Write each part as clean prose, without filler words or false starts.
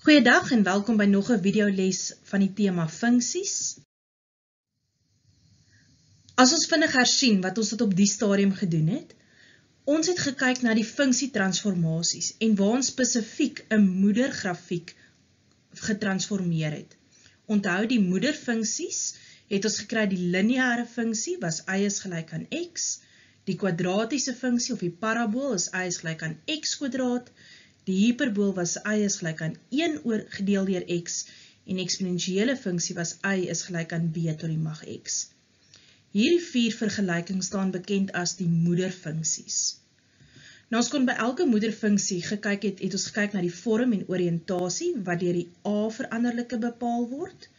Goeiedag en welkom by nog 'n videoles van die tema funksies. As ons vinnig hersien wat ons tot op die stadium gedoen het, ons het gekyk na die funksietransformasies en waar ons spesifiek 'n moedergrafiek getransformeer het. Onthou die moederfunksies het ons gekry die lineêre funksie was y is gelyk aan x, die kwadratiese funksie of die parabool is y is gelyk aan x kwadraat, die hyperbool was y is gelyk aan 1 gedeel deur x en eksponensiële funksie was y is gelyk aan b tot die mag x. Hierdie 4 vergelykings staan bekend as die moederfunksies. Nou ons kon by elke moederfunksie gekyk het ons gekyk na die vorm en oriëntasie wat deur die a veranderlike bepaal word,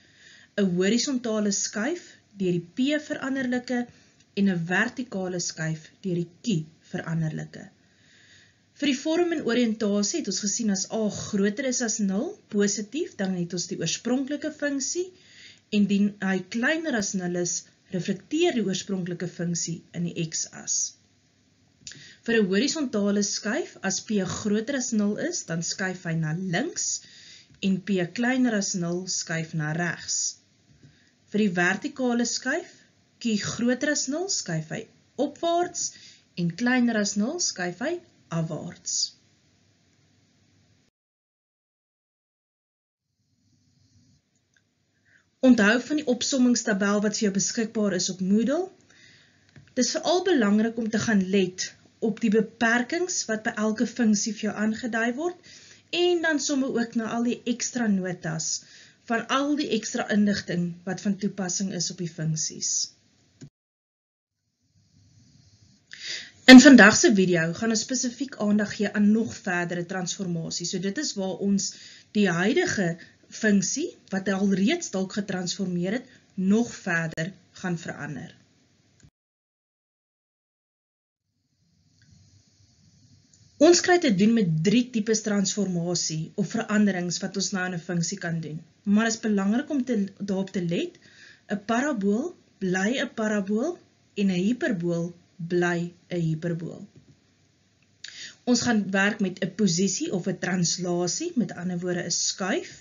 'n horisontale skuif deur die p veranderlike en 'n vertikale skuif deur die q veranderlike. Vir die vorm en oriëntasie het ons gesien as a groter is as 0, positief, dan het ons die oorspronklike funksie, en indien hy kleiner as 0 is, reflekteer die oorspronklike funksie in die x-as. Vir 'n horisontale skuif, as p groter as 0 is, dan skuif hy na links, en p kleiner as 0 skuif na regs. Vir die vertikale skuif, q groter as 0, skuif hy opwaarts, en kleiner as 0 skuif hy afwaarts. Onthou van die opsommingstabel wat vir jou beskikbaar is op Moodle. Dit is veral belangrik om te gaan let op die beperkings wat by elke funksie vir jou aangedui word en dan sommer ook na al die ekstra notas van al die ekstra inligting wat van toepassing is op die funksies. In vandag se video gaan ons spesifiek aandag gee aan nog verdere transformasies. So dit is waar ons die huidige funksie, wat alreeds dalk getransformeer het, nog verder gaan verander. Ons kry te doen met 3 tipes transformasie of veranderings wat ons nou in 'n funksie kan doen. Maar dit is belangrik om daarop te let, 'n parabool bly 'n parabool en 'n hyperbool bly 'n hyperbool. Ons gaan werk met 'n posisie of 'n translasie, met ander woorde 'n skuif,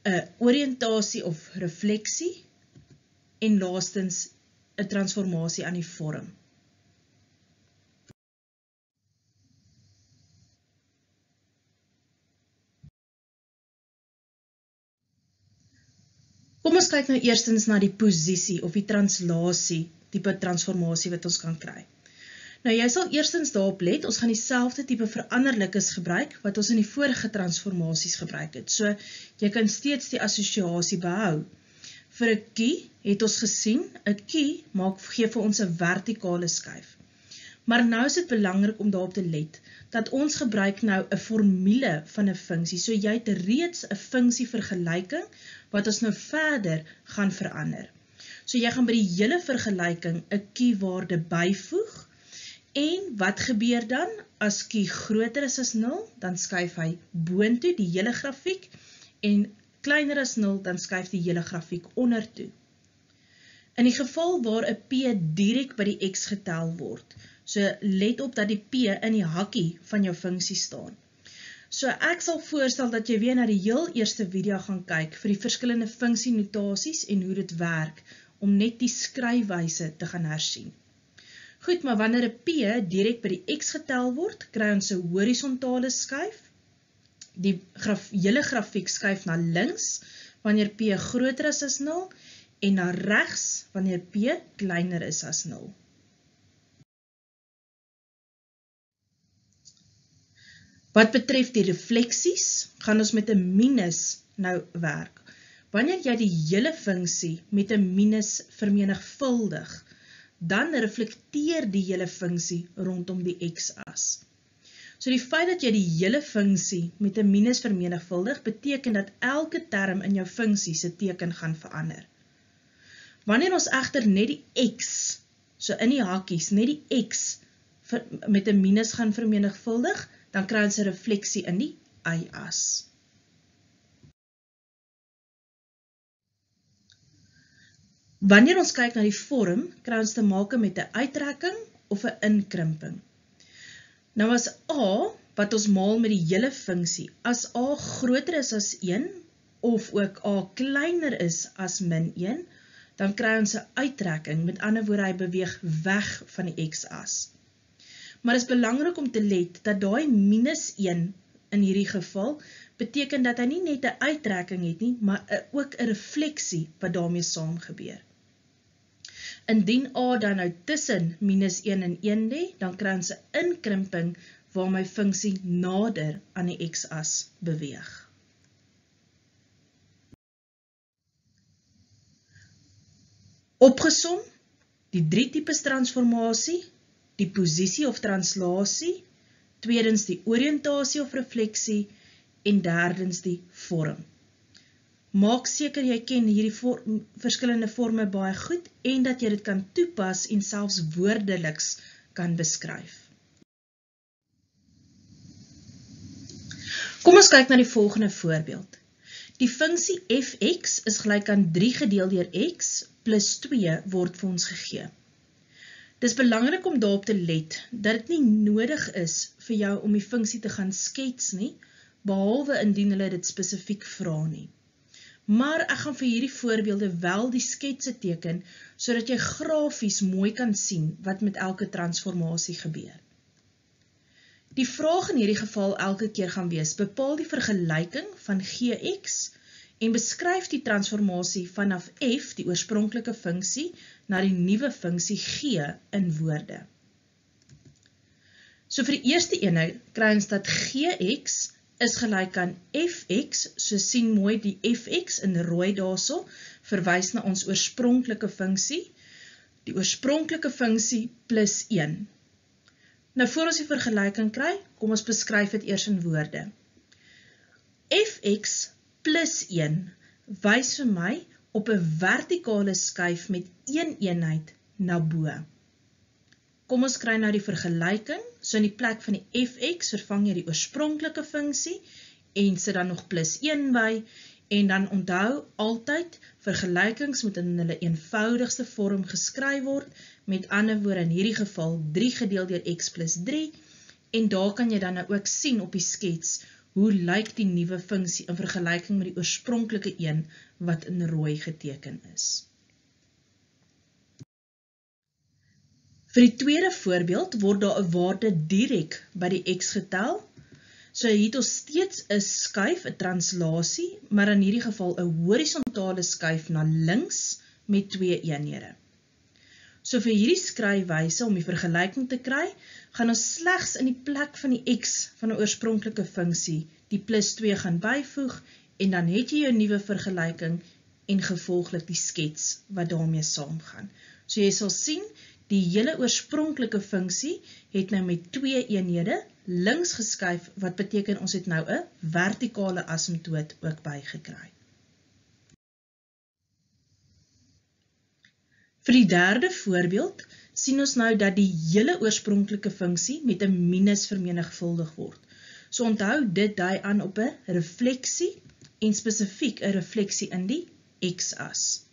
'n oriëntasie of refleksie en laastens 'n transformasie aan die vorm. Kom ons kyk nou eerstens na die posisie of die translasie tipe transformasie wat ons kan kry. Nou jy sal eerstens daarop let, ons gaan dieselfde tipe veranderlikes gebruik wat ons in die vorige transformasies gebruik het. So jy kan steeds die assosiasie behou. Vir 'n q het ons gesien, 'n q gee vir ons 'n vertikale skuif. Maar nou is dit belangrik om daarop te let, dat ons gebruik nou 'n formule van 'n funksie, so jy het reeds 'n funksievergelyking, wat ons nou verder gaan verander. So jy gaan by die hele vergelyking 'n q-waarde byvoeg, en wat gebeur dan? As q groter is as 0, dan skuif hy boontoe die hele grafiek, en kleiner as 0, dan skuif die hele grafiek ondertoe. In die geval waar 'n p direk by die x getel word, so let op dat die p in die hakkie van jou funksie staan. So ek sal voorstel dat jy weer na die heel eerste video gaan kyk vir die verskillende funksienotasies en hoe dit werk, om net die skryfwyse te gaan hersien. Goed, maar wanneer 'n p direk by die x getel word, kry ons 'n horisontale skuif. Die hele grafiek skuif na links, wanneer p groter is as 0, en na regs, wanneer p kleiner is as 0. Wat betref die refleksies, gaan ons met 'n minus nou werk. Wanneer jy die hele funksie met 'n minus vermenigvuldig, dan reflekteer die hele funksie rondom die x-as. So die feit dat jy die hele funksie met 'n minus vermenigvuldig, beteken dat elke term in jou funksie se teken gaan verander. Wanneer ons egter net die x, so in die hakkies, net die x met 'n minus gaan vermenigvuldig, dan kry ons 'n refleksie in die y-as. Wanneer ons kyk na die vorm, kry ons te maak met 'n uittrekking of 'n inkrimping. Nou as a wat ons maal met die hele funksie, as a groter is as 1, of ook a kleiner is as min 1, dan kry ons 'n uittrekking, met ander woorde hy beweeg weg van die x-as. Maar het is belangrik om te let, dat daai minus 1 in hierdie geval, beteken dat hy nie net 'n uittrekking het nie, maar ook 'n refleksie wat daarmee saam gebeur. Indien a dan nou tussen minus 1 en 1 lê, dan kry ons 'n inkrimping waar my funksie nader aan die x-as beweeg. Opgesom, die 3 tipes transformasie, die posisie of translasie, tweedens die oriëntasie of refleksie, en derdens die vorm. Maak seker jy ken hierdie verskillende vorme baie goed, en dat jy dit kan toepas en selfs woordeliks kan beskryf. Kom ons kyk na die volgende voorbeeld. Die funksie fx is gelyk aan 3 gedeel deur x plus 2 word vir ons gegee. Dis belangrik om daarop te let, dat dit nie nodig is vir jou om die funksie te gaan skets nie, behalwe indien hulle dit spesifiek vra nie. Maar ek gaan vir hierdie voorbeelde wel die sketse teken, sodat jy grafies mooi kan sien wat met elke transformasie gebeur. Die vraag in hierdie geval elke keer gaan wees, bepaal die vergelyking van gx en beskryf die transformasie vanaf f, die oorspronklike funksie, na die nuwe funksie g in woorde. So vir die eerste ene kry ons dat gx is gelyk aan fx, so sien mooi die fx in rooi daarso, verwys na ons oorspronklike funksie, die oorspronklike funksie plus 1. Nou voor ons die vergelyking kry, kom ons beskryf dit eers in woorde. Fx plus 1 wys vir my op 'n vertikale skuif met 1 eenheid na bo. Kom ons kry nou die vergelyking, so in die plek van die fx vervang jy die oorspronklike funksie, en sit dan nog plus 1 by, en dan onthou altyd, vergelykings moet in hulle eenvoudigste vorm geskryf word, met ander woorde in hierdie geval 3 gedeel deur x plus 3, en daar kan jy dan nou ook sien op die skets, hoe lyk die nuwe funksie in vergelyking met die oorspronklike een, wat in rooi geteken is. Vir die tweede voorbeeld word daar 'n waarde direk by die x getel, so het ons steeds 'n skuif, 'n translasie, maar in hierdie geval 'n horisontale skuif na links met 2 eenhede. So vir hierdie skryfwyse om die vergelyking te kry, gaan ons slegs in die plek van die x van 'n oorspronklike funksie die plus 2 gaan byvoeg, en dan het jy jou nuwe vergelyking en gevolglik die skets wat daarmee saamgaan. So jy sal sien, die hele oorspronklike funksie het nou met 2 eenhede links geskuif, wat beteken ons het nou 'n vertikale asymptoot ook bygekry. Vir die derde voorbeeld sien ons nou dat die hele oorspronklike funksie met 'n minus vermenigvuldig word. So onthou, dit dui aan op 'n refleksie en spesifiek 'n refleksie in die x-as.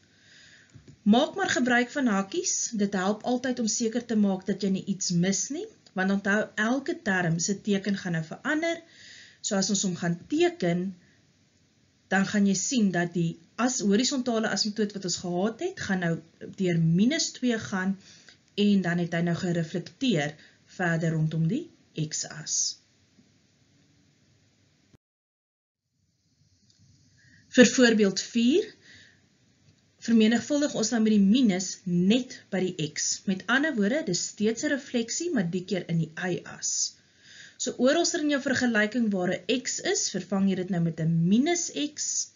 Maak maar gebruik van hakies, dit help altyd om seker te maak dat jy nie iets mis nie, want onthou elke term se teken gaan nou verander, so as ons hom gaan teken, dan gaan jy sien dat die horisontale asymptoot wat ons gehad het, gaan nou deur minus 2 gaan, en dan het hy nou gereflekteer verder rondom die x-as. Vir voorbeeld 4, vermenigvuldig ons nou met die minus net by die x. Met ander woorde, dis steeds 'n refleksie, maar die keer in die y-as. So oralster in jou vergelyking waar 'n x is, vervang jy dit nou met 'n minus x,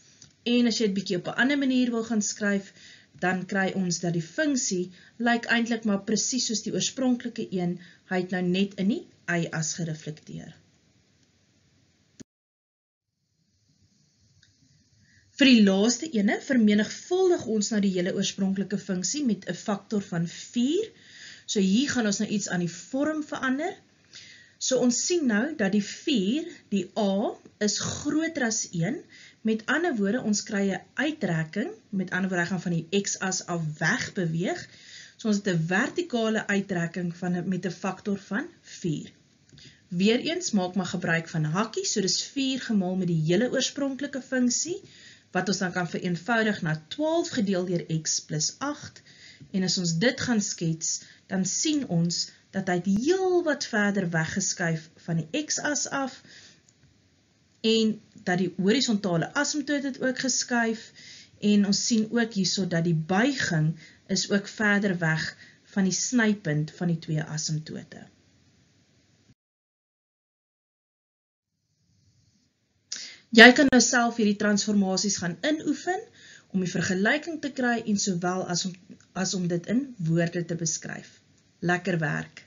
en as jy dit bietjie op 'n ander manier wil gaan skryf, dan kry ons dat die funksie lyk eintlik maar presies soos die oorspronklike een, hy het nou net in die y-as gereflekteer. Vir die laaste ene vermenigvuldig ons nou die hele oorspronklike funksie met 'n faktor van 4. So hier gaan ons nou iets aan die vorm verander. So ons sien nou dat die 4, die a, is groter as 1. Met ander woorde, ons kry 'n uittrekking, met ander woorde, gaan van die x-as af weg beweeg. So ons het 'n vertikale uittrekking met 'n faktor van 4. Weereens maak maar gebruik van hakkies, so dis 4 gemaal met die hele oorspronklike funksie, wat ons dan kan vereenvoudig na 12 gedeel deur x plus 8, en as ons dit gaan skets, dan sien ons dat hy heel wat verder weggeskuif van die x-as af, en dat die horisontale asymptoot het ook geskuif, en ons sien ook hierso dat die buiging is ook verder weg van die snypunt van die 2 asymptote. Jy kan nou self hierdie transformasies gaan inoefen, om die vergelyking te kry en sowel as om dit in woorde te beskryf. Lekker werk!